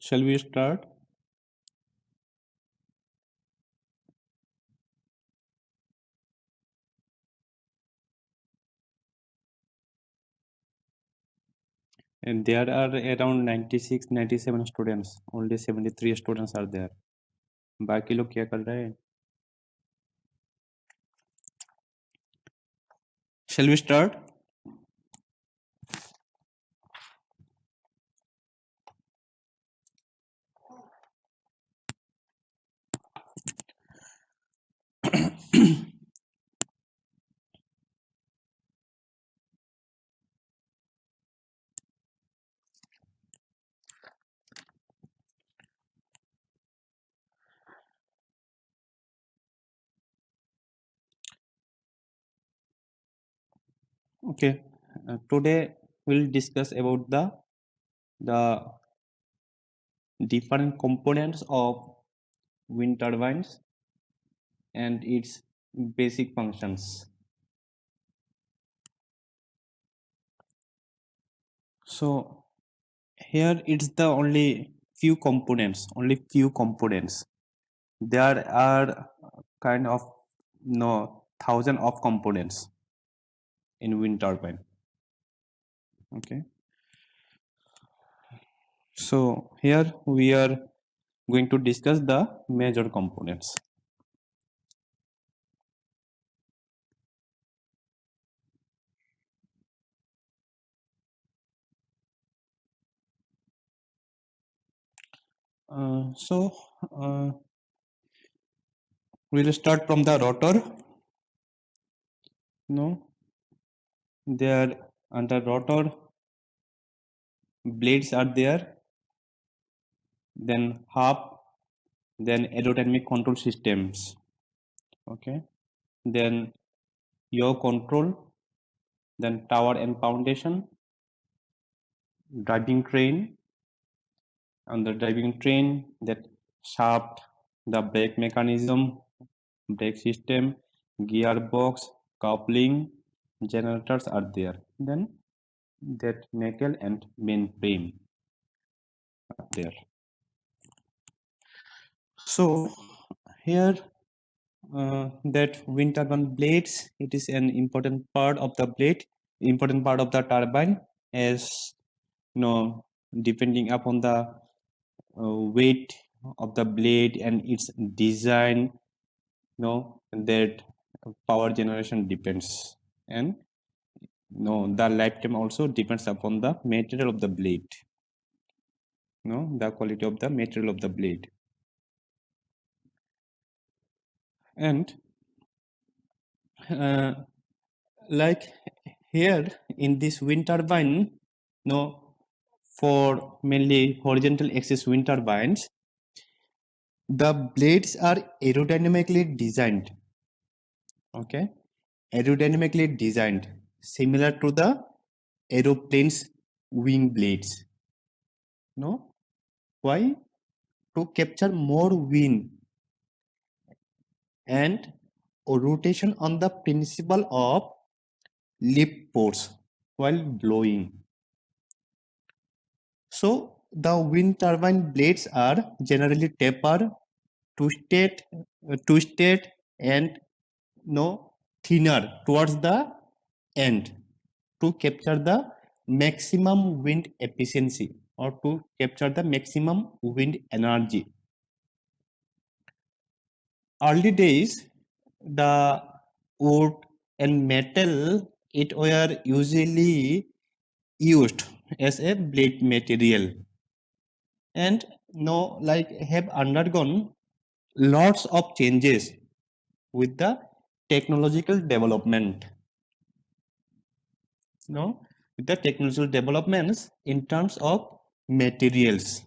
Shall we start? And there are around 96, 97 students. Only 73 students are there. बाकी लोग क्या कर रहे हैं? Shall we start? Okay. Today we'll discuss about the different components of wind turbines and its basic functions. So here it's the only few components. There are kind of thousand of components in wind turbine. Okay. So here we are going to discuss the major components. So we'll start from the rotor. There under rotor blades are there, then hub, then aerodynamic control systems. Okay, then yaw control, then tower and foundation, driving train. On the driving train, that shaft, the brake mechanism, brake system, gearbox, coupling, generators are there. Then that nacelle and main frame are there. So here that wind turbine blades, it is an important part of the blade, important part of the turbine, as depending upon the weight of the blade and its design, that power generation depends, and the lifetime also depends upon the material of the blade, the quality of the material of the blade. And like here in this wind turbine, for mainly horizontal axis wind turbines, the blades are aerodynamically designed. Okay, aerodynamically designed, similar to the aeroplane's wing blades. Why? To capture more wind and rotation on the principle of lift force while blowing. So the wind turbine blades are generally tapered, twisted, and thinner towards the end to capture the maximum wind efficiency or to capture the maximum wind energy. Early days, the wood and metal, it were usually used as a blade material, and have undergone lots of changes with the technological development. With the technological developments in terms of materials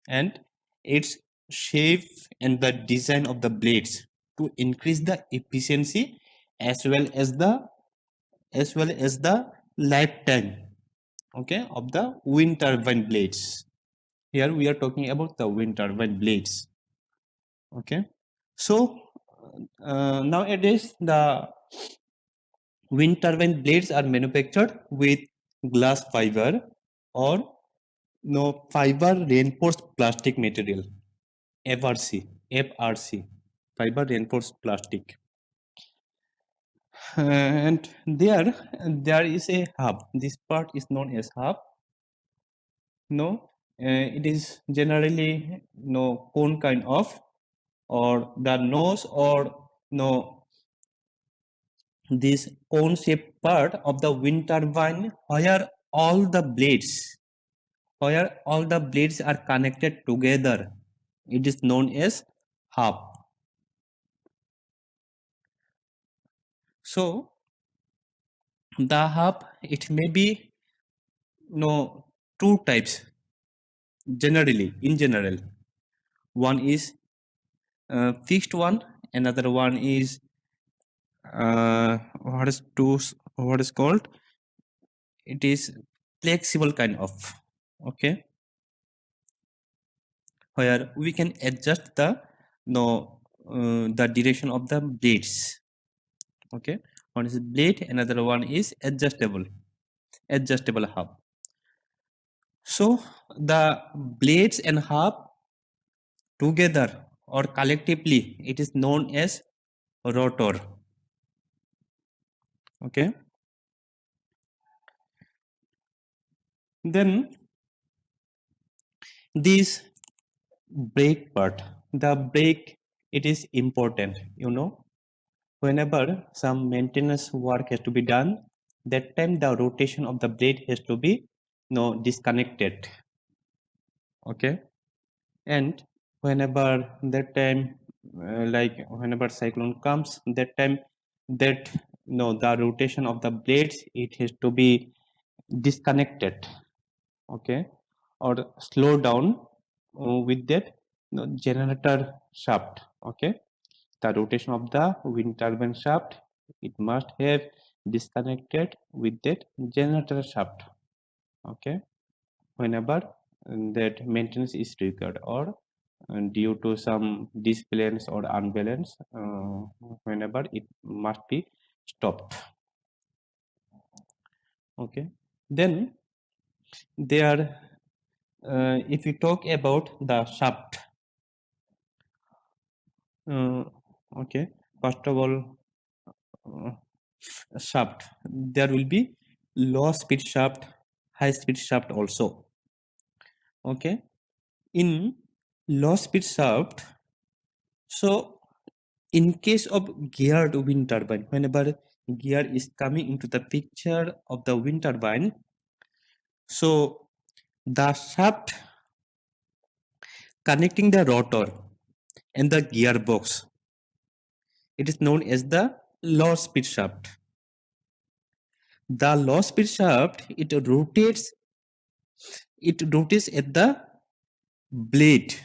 and its shape and the design of the blades to increase the efficiency as well as the lifetime, of the wind turbine blades. Here we are talking about the wind turbine blades. Okay, so nowadays the wind turbine blades are manufactured with glass fiber or fiber reinforced plastic material, FRC, fiber reinforced plastic. And there is a hub. This part is known as hub. It is generally cone kind of, or the nose, or this cone shaped part of the wind turbine where all the blades are connected together. It is known as hub. So the hub, it may be two types generally, in general. One is fixed one, another one is what is called, it is flexible kind of, okay, where we can adjust the direction of the blades, okay. One is blade, another one is adjustable hub. So the blades and hub together or collectively, it is known as rotor, okay. Then this brake part, the brake, it is important, whenever some maintenance work has to be done, that time the rotation of the blade has to be disconnected, okay. And whenever that time, like whenever cyclone comes, that time, that the rotation of the blades, it has to be disconnected, okay, or slow down with that generator shaft, okay. The rotation of the wind turbine shaft, it must have disconnected with that generator shaft, okay, whenever that maintenance is required, or due to some disbalance or unbalance, whenever it must be stopped, okay. Then there, if we talk about the shaft, uh, okay, first of all, uh, shaft, there will be low speed shaft, high speed shaft also, okay. In low speed shaft, so in case of geared wind turbine, whenever gear is coming into the picture of the wind turbine, so the shaft connecting the rotor and the gearbox, it is known as the low speed shaft. The low speed shaft, it rotates at the blade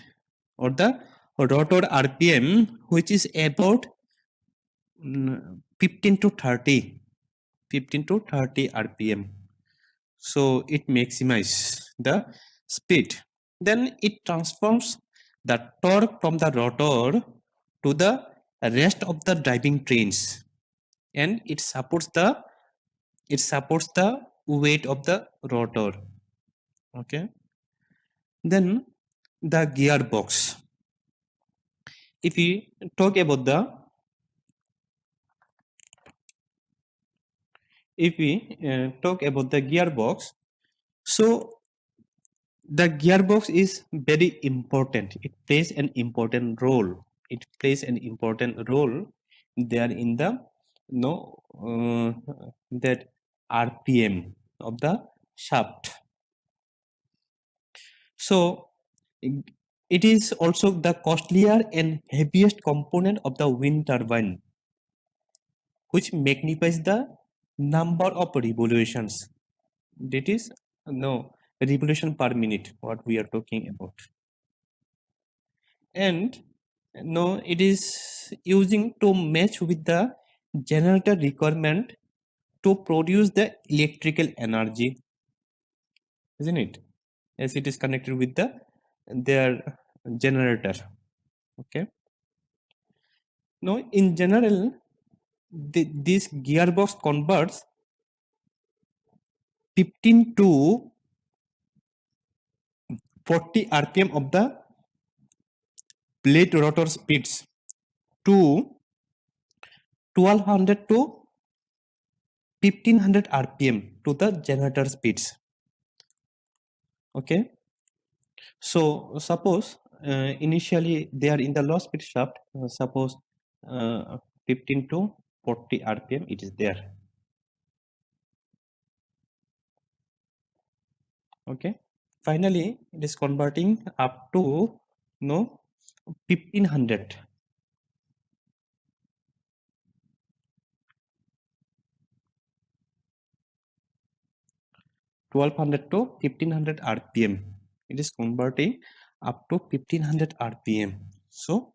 or the rotor RPM, which is about 15 to 30 RPM. So it maximizes the speed. Then it transforms the torque from the rotor to the rest of the driving trains, and it supports the weight of the rotor, okay. Then the gearbox, if we talk about the gearbox, so the gearbox is very important. It plays an important role. There in the that RPM of the shaft. So it is also the costlier and heaviest component of the wind turbine, which magnifies the number of revolutions. That is revolution per minute what we are talking about. And it is using to match with the generator requirement to produce the electrical energy, isn't it, as it is connected with their generator, okay. Now in general, this gearbox converts 15 to 40 rpm of the blade rotor speeds to 1200 to 1500 rpm to the generator speeds. Okay, so suppose initially they are in the low speed shaft, suppose 15 to 40 rpm it is there. Okay, finally it is converting up to 1500. 1200 to 1500 rpm. It is converting up to 1500 rpm. So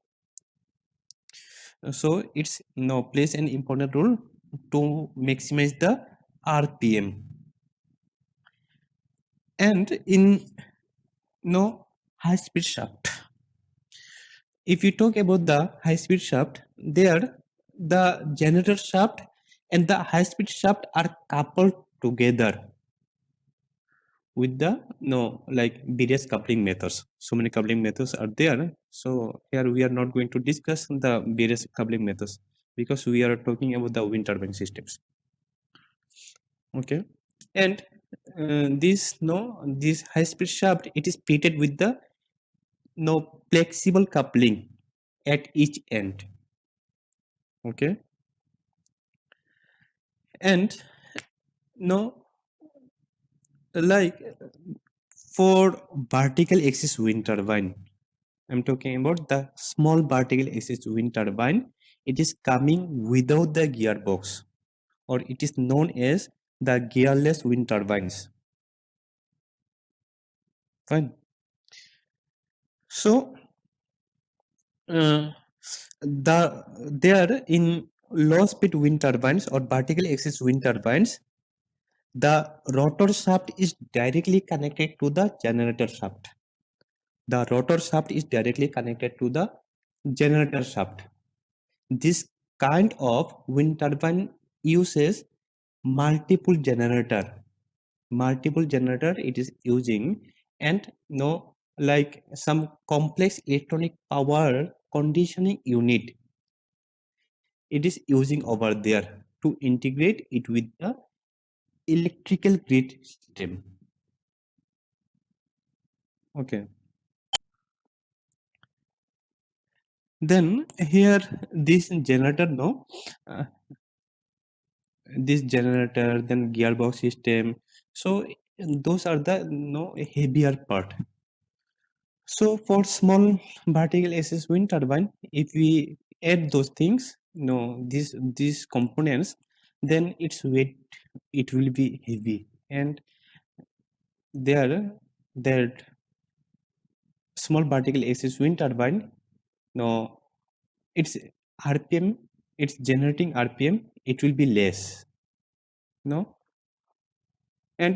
it's plays an important role to maximize the rpm. And in high speed shaft, if you talk about the high speed shaft, there the generator shaft and the high speed shaft are coupled together with the like various coupling methods. So many coupling methods are there. So here we are not going to discuss the various coupling methods because we are talking about the wind turbine systems. Okay, and this high speed shaft, it is fitted with the flexible coupling at each end. Okay, and like for vertical axis wind turbine, I'm talking about the small vertical axis wind turbine. It is coming without the gearbox, or it is known as the gearless wind turbines. Fine. So there in low speed wind turbines or vertical axis wind turbines, the rotor shaft is directly connected to the generator shaft. The rotor shaft is directly connected to the generator shaft. This kind of wind turbine uses multiple generator. Multiple generator it is using, and like some complex electronic power conditioning unit it is using over there to integrate it with the electrical grid system. Okay. Then here this generator uh, this generator, then gearbox system. So those are the heavier part. So for small vertical axis wind turbine, if we add those things, these components, then its weight it will be heavy, and there that small vertical axis wind turbine, no, its RPM, its generating RPM, it will be less, no, and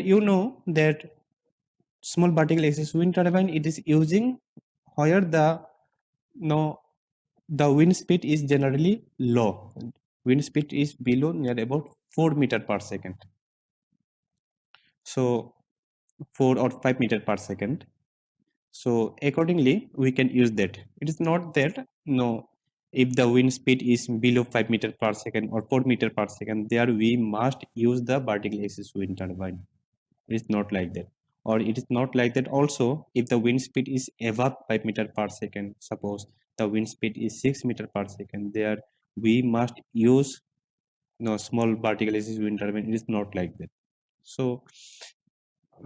that small vertical axis wind turbine it is using where the no the wind speed is generally low. Wind speed is below near about 4 meter per second. So 4 or 5 meter per second. So accordingly, we can use that. It is not that if the wind speed is below 5 meter per second or 4 meter per second, there we must use the vertical axis wind turbine. It is not like that. Or it is not like that also if the wind speed is above 5 meter per second. Suppose the wind speed is 6 meter per second, there we must use small vertical axis wind turbine. It is not like that. So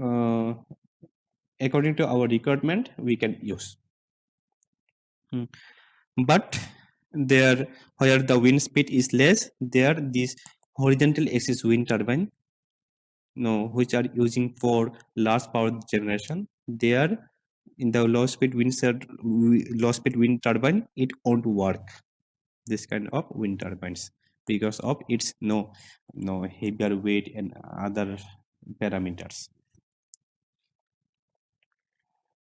uh, according to our requirement, we can use. But there where the wind speed is less, there this horizontal axis wind turbine which are using for large power generation, there in the low speed wind turbine it won't work, this kind of wind turbines, because of its no heavier weight and other parameters.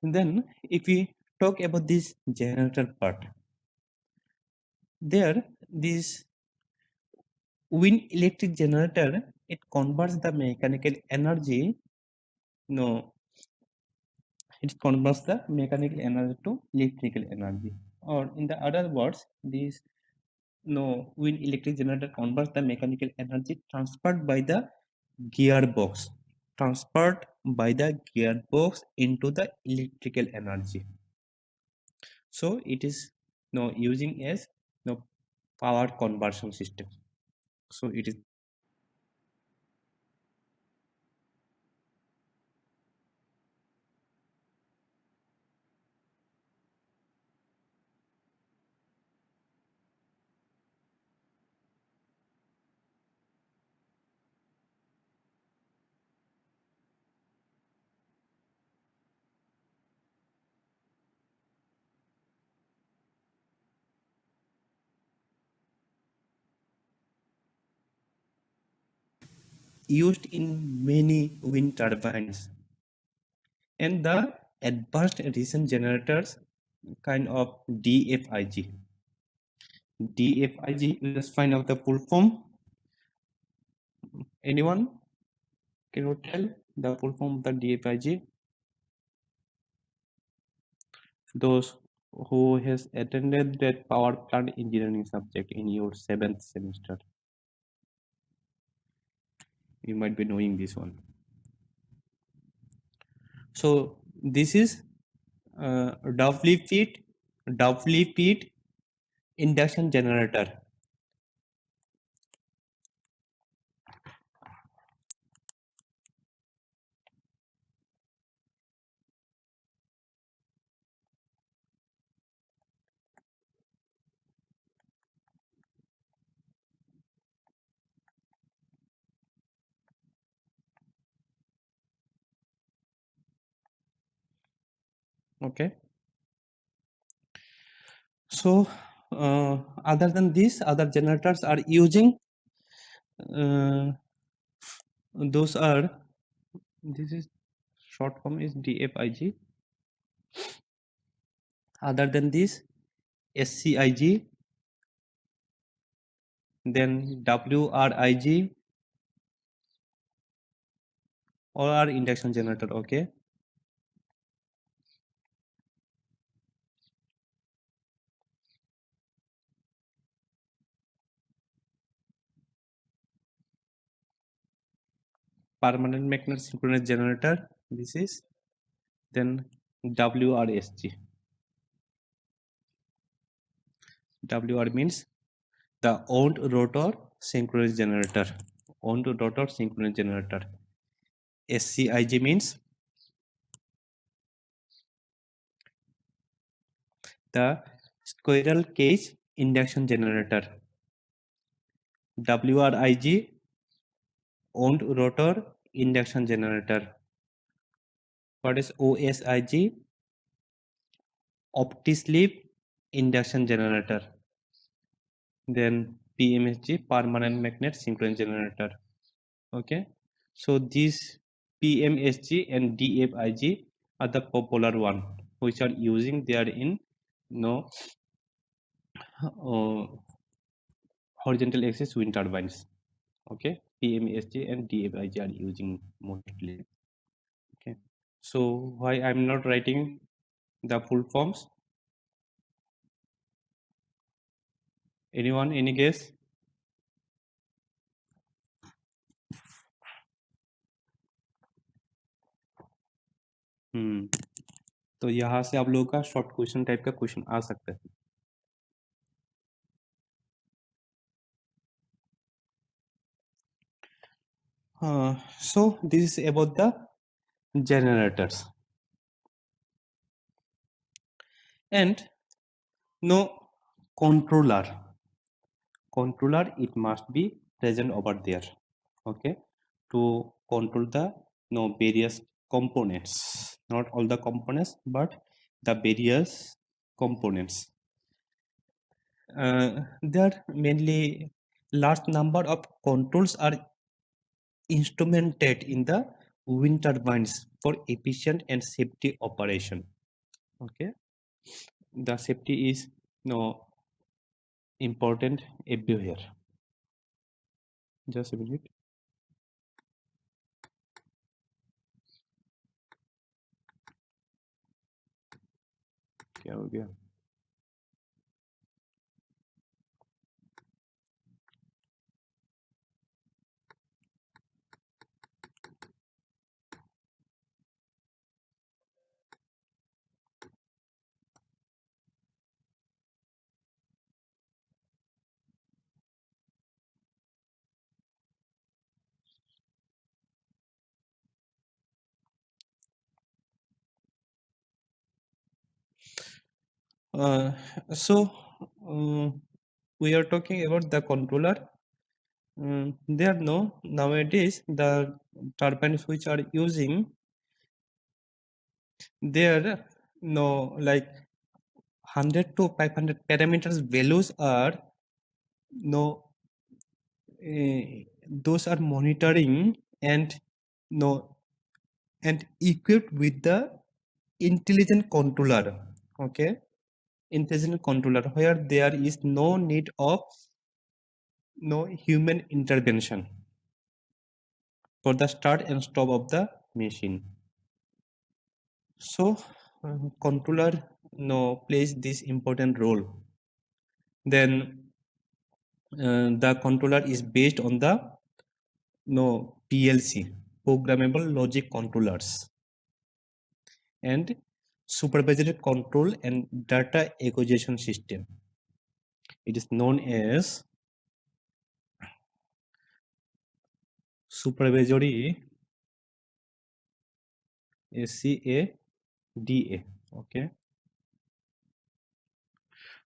And then if we talk about this generator part, there this wind electric generator it converts the mechanical energy no It converts the mechanical energy to electrical energy. Or in the other words, this no wind electric generator converts the mechanical energy transferred by the gearbox into the electrical energy. So it is no using as no power conversion system. So it is used in many wind turbines, and the advanced recent generators kind of DFIG. DFIG, let's find out the full form. Anyone can you tell the full form of the DFIG? Those who has attended that power plant engineering subject in your 7th semester, you might be knowing this one. So this is doubly feed induction generator. Okay. So other than this, other generators are using uh, those are this is short form is DFIG. Other than this, SCIG, then WRIG or our induction generator. Okay. Permanent magnet synchronous generator. This is then WRSG. WR means the wound rotor synchronous generator. Wound rotor synchronous generator. SCIG means the squirrel cage induction generator. WRIG wound rotor induction generator. What is OSIG? OptiSleep induction generator. Then PMSG permanent magnet synchronous generator. Okay, so these PMSG and DFIG are the popular one which are using there in no uh, horizontal axis wind turbines. Okay, PMSG and DFIG are using mostly. Okay, so why I'm not writing the full forms? Anyone? Any guess? तो यहाँ से आप लोगों का short question type का question आ सकता है. So this is about the generators, and no controller. Controller it must be present over there. Okay, to control the no various components, not all the components, but the various components. There mainly large number of controls are instrumented in the wind turbines for efficient and safety operation. Okay, the safety is no important everywhere. Just a minute. क्या हो गया? Uh, so we are talking about the controller. There are no nowadays the turbines which are using, there no like 100 to 500 parameters values are no those are monitoring and no and equipped with the intelligent controller. Okay, intelligent controller where there is no need of no human intervention for the start and stop of the machine. So controller no plays this important role. Then the controller is based on the no PLC, programmable logic controllers, and supervisory control and data acquisition system. It is known as supervisory CADA. Okay,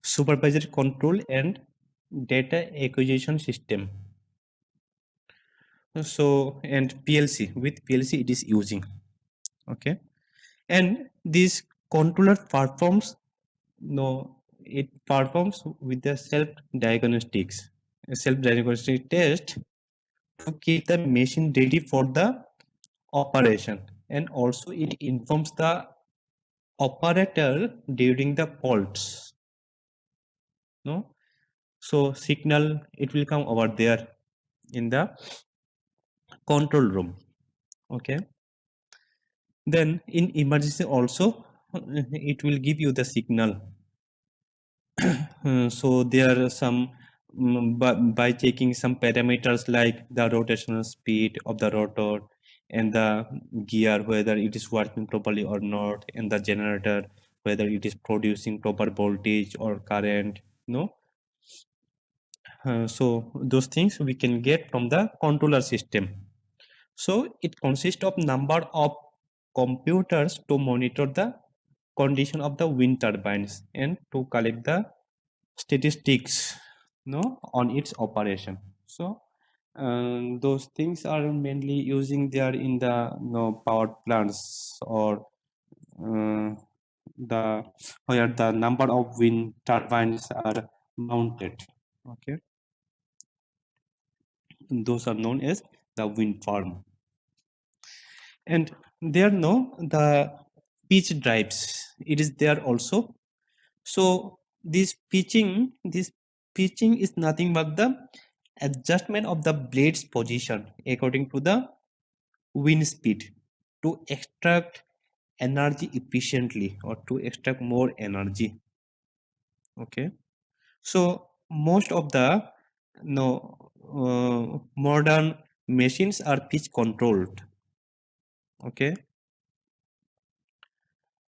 supervisory control and data acquisition system. So and PLC, with PLC it is using. Okay, and this controller performs no it performs with the self diagnostic test to keep the machine ready for the operation, and also it informs the operator during the faults. No, so signal it will come over there in the control room. Okay, then in emergency also it will give you the signal. So there are some by checking some parameters like the rotational speed of the rotor and the gear, whether it is working properly or not, and the generator, whether it is producing proper voltage or current. No, so those things we can get from the controller system. So it consists of number of computers to monitor the condition of the wind turbines and to collect the statistics no on its operation. So those things are mainly using there in the no power plants or uh, the where the number of wind turbines are mounted. Okay, those are known as the wind farm. And there no the pitch drives, it is there also. So this pitching is nothing but the adjustment of the blade's position according to the wind speed to extract energy efficiently or to extract more energy. Okay, so most of the no modern machines are pitch controlled. Okay,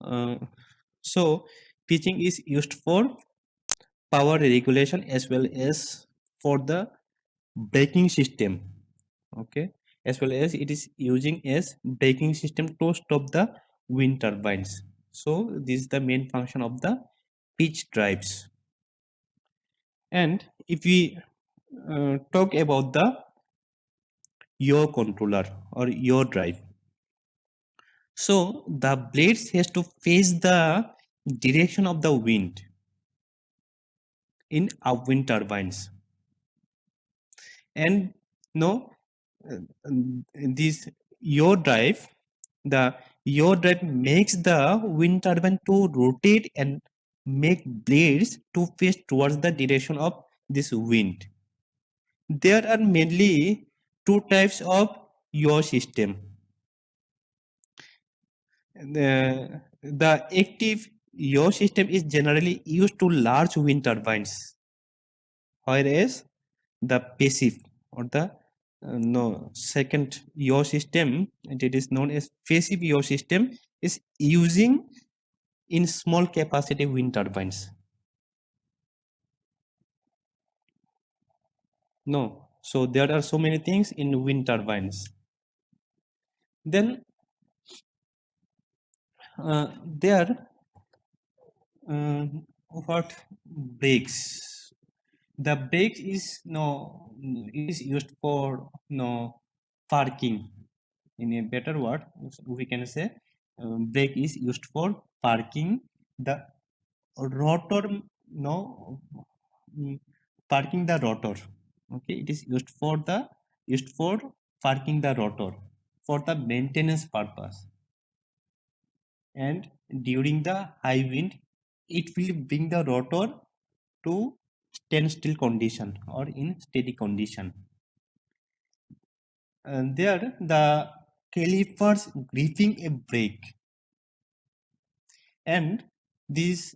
uh, so pitching is used for power regulation as well as for the braking system. Okay, as well as it is using as braking system to stop the wind turbines. So this is the main function of the pitch drives. And if we talk about the yaw controller or yaw drive, so the blades has to face the direction of the wind in upwind turbines. And no this yaw drive, the yaw drive makes the wind turbine to rotate and make blades to face towards the direction of this wind. There are mainly two types of yaw system. The active yaw system is generally used to large wind turbines, whereas the passive or the no second yaw system, and it is known as passive yaw system, is using in small capacity wind turbines. No, so there are so many things in wind turbines. Then there what brakes? The brake is no, it is used for no parking. In a better word, we can say brake is used for parking the rotor. No, mm, parking the rotor. Okay, it is used for parking the rotor for the maintenance purpose, and during the high wind it will bring the rotor to standstill condition or in steady condition. And there the calipers gripping a brake, and these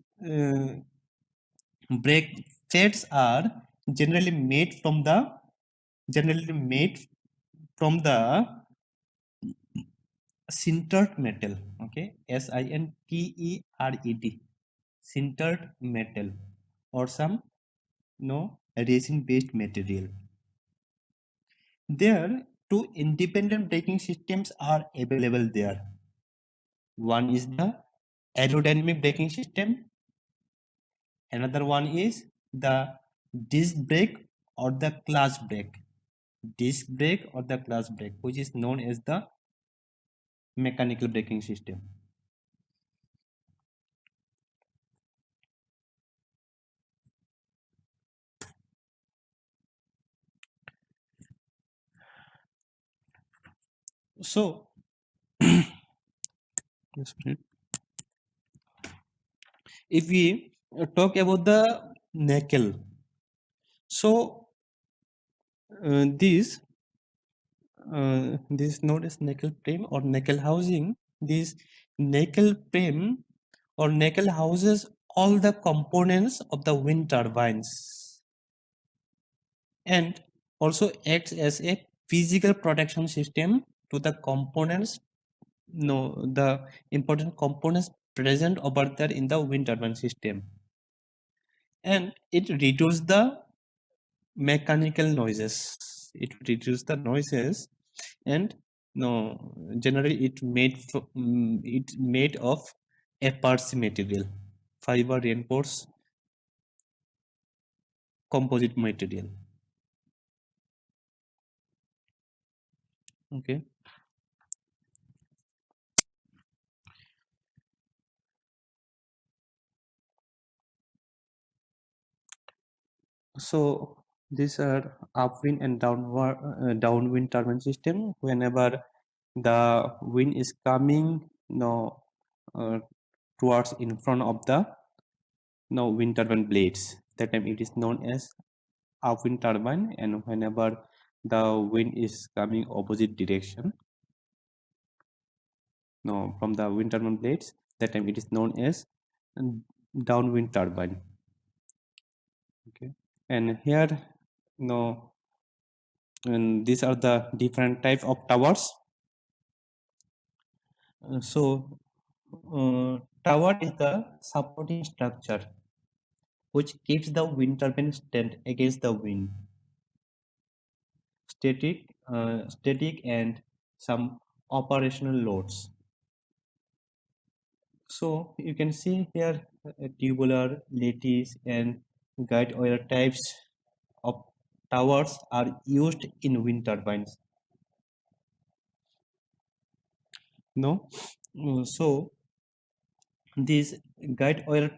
brake pads are generally made from the generally made from the sintered metal. Okay, sintered sintered metal or some no resin based material. There two independent braking systems are available there. One is the aerodynamic braking system, another one is the disc brake or the clutch brake. Disc brake or the clutch brake, which is known as the mechanical braking system. So, if we talk about the nickel, so this this known as nickel frame or nickel housing. This nickel frame or nickel houses all the components of the wind turbines and also acts as a physical protection system to the components, no, the important components present over there in the wind turbine system, and it reduces the mechanical noises. It reduces the noises, and no, generally it made of epoxy material, fiber reinforced composite material. Okay, so these are upwind and downwind turbine system. Whenever the wind is coming no uh, towards in front of the no wind turbine blades, that time it is known as upwind turbine, and whenever the wind is coming opposite direction no from the wind turbine blades, that time it is known as downwind turbine. Okay, and here no, and these are the different type of towers. Tower is the supporting structure which keeps the wind turbine stand against the wind, static and some operational loads. So you can see here tubular, lattice, and guide wire types of towers are used in wind turbines. No, so these guide wire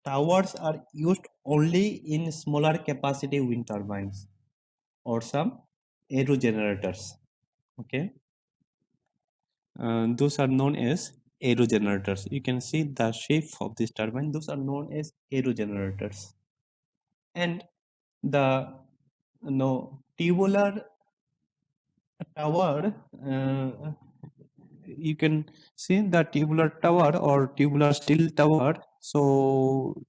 towers are used only in smaller capacity wind turbines or some aerogenerators. Okay, those are known as aerogenerators. You can see the shape of this turbine. Those are known as aerogenerators, and the no tubular tower you can see the tubular tower or tubular steel tower. So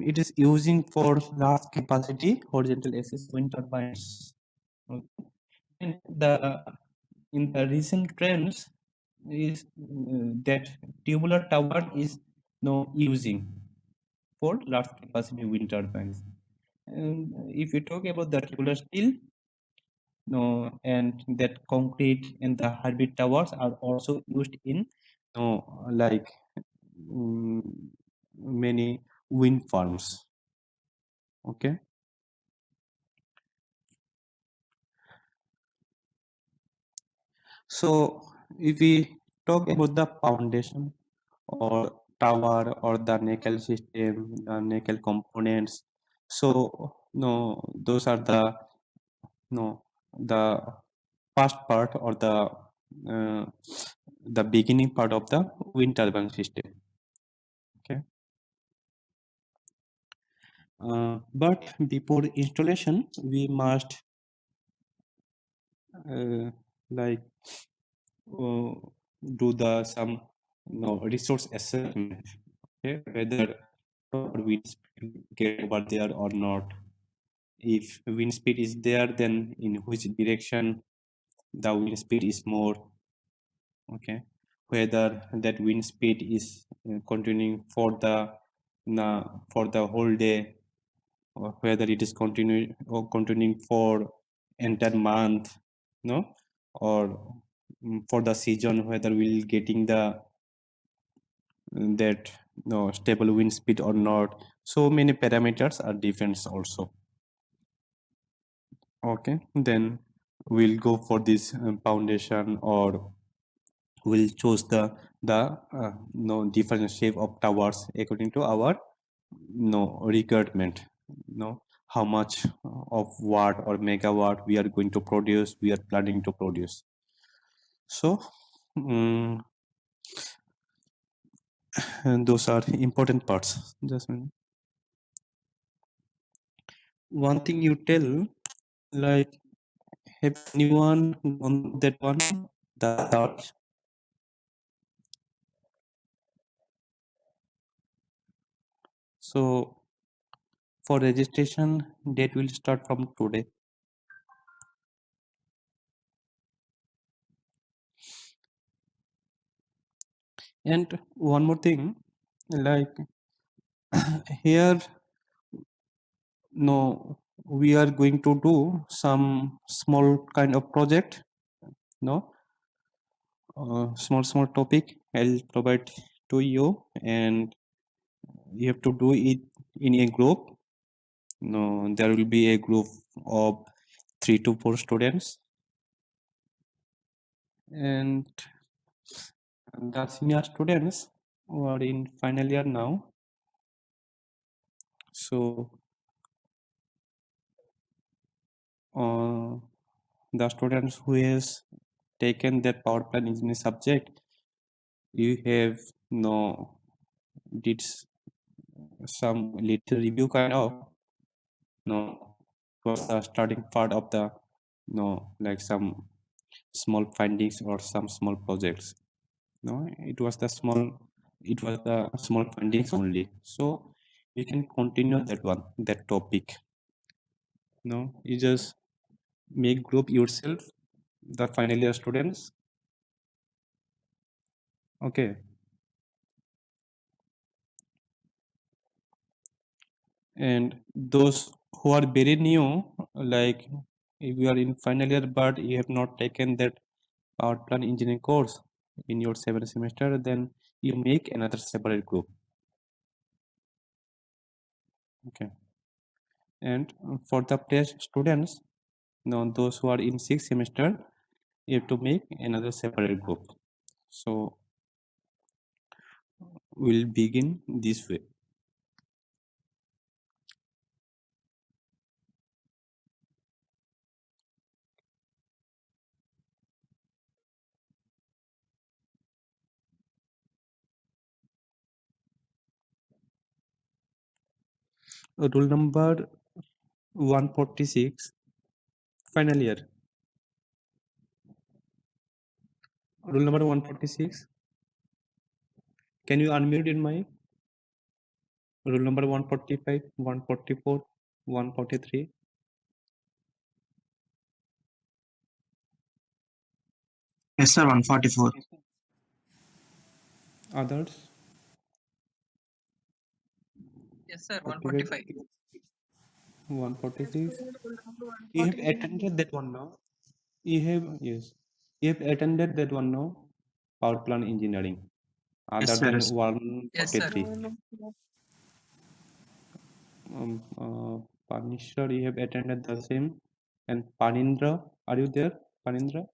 it is using for large capacity horizontal axis wind turbines. Okay. And in the recent trends is that tubular tower is now using for large capacity wind turbines. And if you talk about the tubular steel, no, and that concrete and the hybrid towers are also used in no, like mm, many wind farms. Okay, so if we talk about the foundation or tower or the nickel system, the nickel components, so no, those are the no the first part or uh, the beginning part of the wind turbine system. Okay, but before installation, we must uh, like uh, do the some resource assessment. Okay, whether proper wind speed get over there or not. If wind speed is there, then in which direction the wind speed is more. Okay, whether that wind speed is continuing for the whole day, or whether it is continuing for entire month, no, or for the season, whether we'll getting the that no stable wind speed or not. So many parameters are different also. Okay, then we'll go for this foundation, or we'll choose the no different shape of towers according to our no requirement, no how much of watt or megawatt we are going to produce, we are planning to produce. So and those are important parts. Just one thing you tell, like, have anyone on that one, the thoughts? So for registration, date will start from today. And one more thing, like here, no, we are going to do some small kind of project, no, small topic. I'll provide to you, and you have to do it in a group. No, there will be a group of 3 to 4 students, and the senior students who are in final year now. So uh, the students who has taken that power plant engineering subject, you have no did some little review kind of no was the starting part of the no like some small findings or some small projects. No, it was the small findings only. So you can continue that one, that topic. No, you just make group yourself, the final year students. Okay, and those who are very new, like if you are in final year but you have not taken that power plant engineering course in your 7th semester, then you make another separate group. Okay, and for the test students, now those who are in 6th semester, you have to make another separate group. So we'll begin this way. Rule number 146, final year. Rule number 146. Can you unmute in mic? Rule number 145, 144, 143. Yes, sir. 144. Others? Yes, sir. 45, 145. 146. You have attended that one now? You have, yes. You have attended that one now? Power plant engineering. Other Yes, sir. than Yes. 143. Panisher, you have attended the same. And Panindra, are you there? Panindra?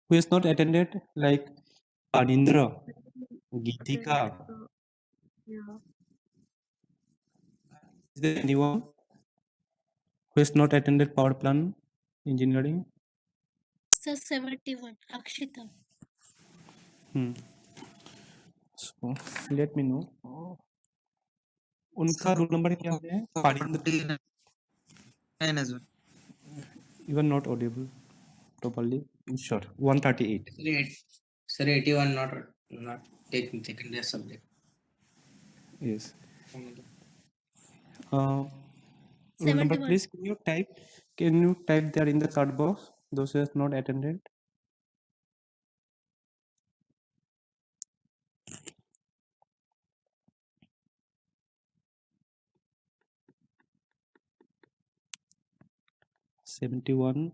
Who is not attended? Like Panindra, Geetika. Is there anyone who has not attended power plant engineering? Sir, 71. Akshita. So let me know. उनका roll number क्या है? Parinder. 49 as well. You are not audible properly. Sure. 138. Sir, 81 not taking secondary subject. Yes. Roll number, 71. please. Can you type there in the chat box? Those who have not attended. $71.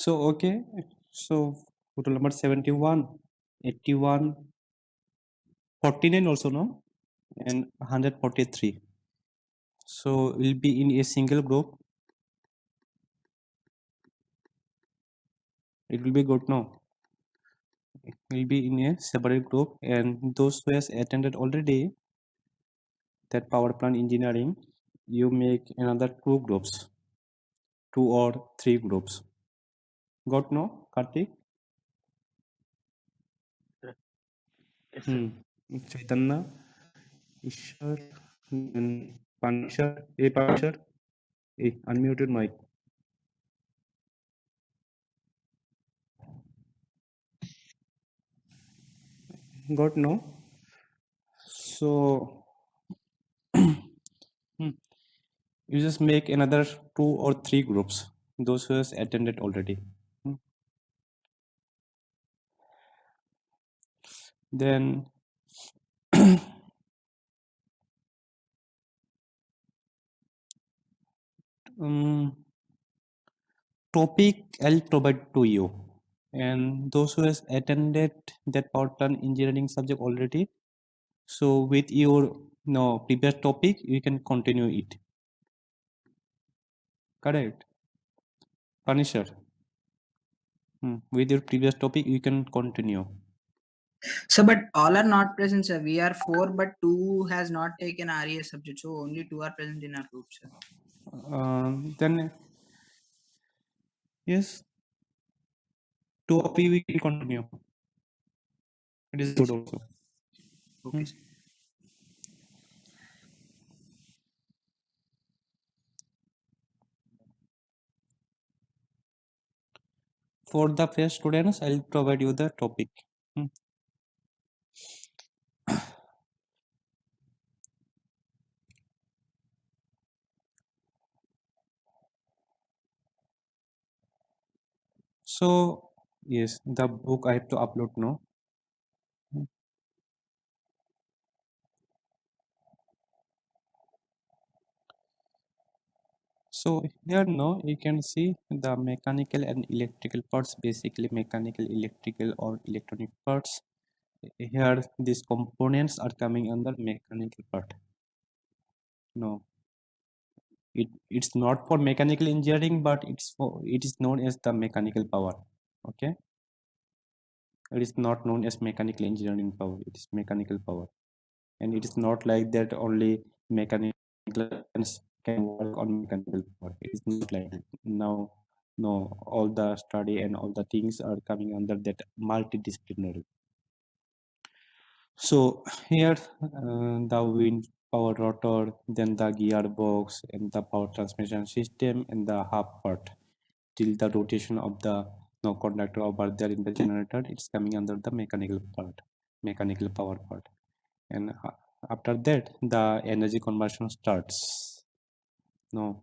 Okay. So roll number 71, 81, 49 also, no? And 143. So we'll be in a single group. It will be good, no? We'll be in a separate group, and those who has attended already that power plant engineering, you make another two groups, 2 or 3 groups. Got no, Kartik? Yes, sir. Chaitanya, Ishwar, and Panishar. Hey, Panishar. Hey, unmuted mic. Got no? So you just make another 2 or 3 groups, those who has attended already. Then topic I'll provide to you, and those who has attended that power plant engineering subject already, so with your previous topic you can continue it. Correct, Punisher? With your previous topic you can continue. So, but all are not present, sir. We are 4, but 2 has not taken RES subject. So only 2 are present in our group, sir. Then yes, 2 of you will continue. It is good also. Okay, sir. For the fresh students, I'll provide you the topic. So yes, the book I have to upload now. So here now you can see the mechanical and electrical parts, basically mechanical, electrical or electronic parts. Here these components are coming under mechanical part. No, it's not for mechanical engineering, but it is known as the mechanical power. Okay, it is not known as mechanical engineering power, it is mechanical power. And it is not like that only mechanical can work on mechanical power. It is not like that. Now, no, all the study and all the things are coming under that multidisciplinary. So here the wind power rotor, then the gearbox and the power transmission system and the hub part till the rotation of the no conductor over there in the generator, it's coming under the mechanical part, mechanical power part. And after that the energy conversion starts. No,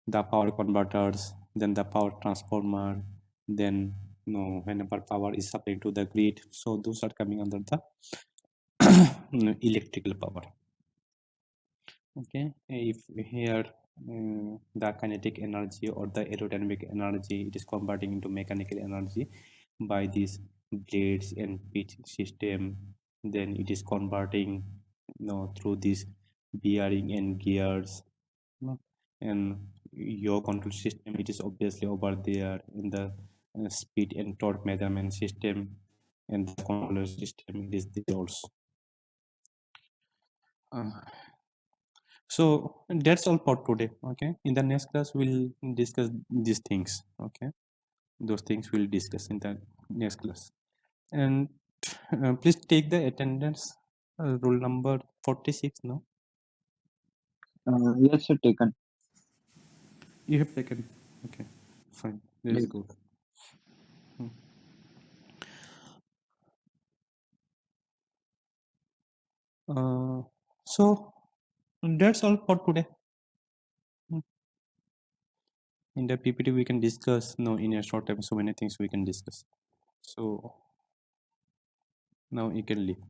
the power converters, then the power transformer, then whenever power is supplied to the grid, so those are coming under the electrical power. Okay, if here the kinetic energy or the aerodynamic energy, it is converting into mechanical energy by these blades and pitch system, then it is converting through this bearing and gears, and your control system, it is obviously over there in the speed and torque measurement system, and the controller system, it is there also. So that's all for today. Okay, in the next class we'll discuss these things. Okay, those things we'll discuss in the next class. And please take the attendance, rule number 46 now. Yes, sir, taken. You have taken. Okay, fine, that's Yes. good. So that's all for today. In the PPT we can discuss in a short time so many things we can discuss. So now you can leave.